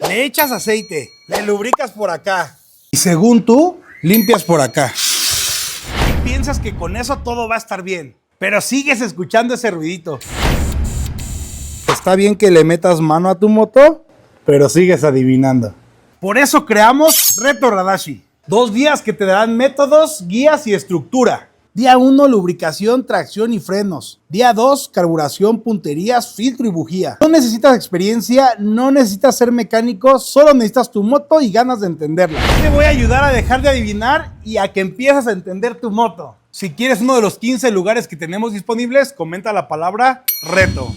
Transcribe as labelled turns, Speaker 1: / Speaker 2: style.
Speaker 1: Le echas aceite, le lubricas por acá y según tú, limpias por acá. Y piensas que con eso todo va a estar bien, pero sigues escuchando ese ruidito. Está bien que le metas mano a tu moto, pero sigues adivinando. Por eso creamos Reto Radashi. 2 días que te darán métodos, guías y estructura. Día 1, lubricación, tracción y frenos. Día 2, carburación, punterías, filtro y bujía. No necesitas experiencia, no necesitas ser mecánico, solo necesitas tu moto y ganas de entenderla. Te voy a ayudar a dejar de adivinar y a que empieces a entender tu moto. Si quieres uno de los 15 lugares que tenemos disponibles, comenta la palabra reto.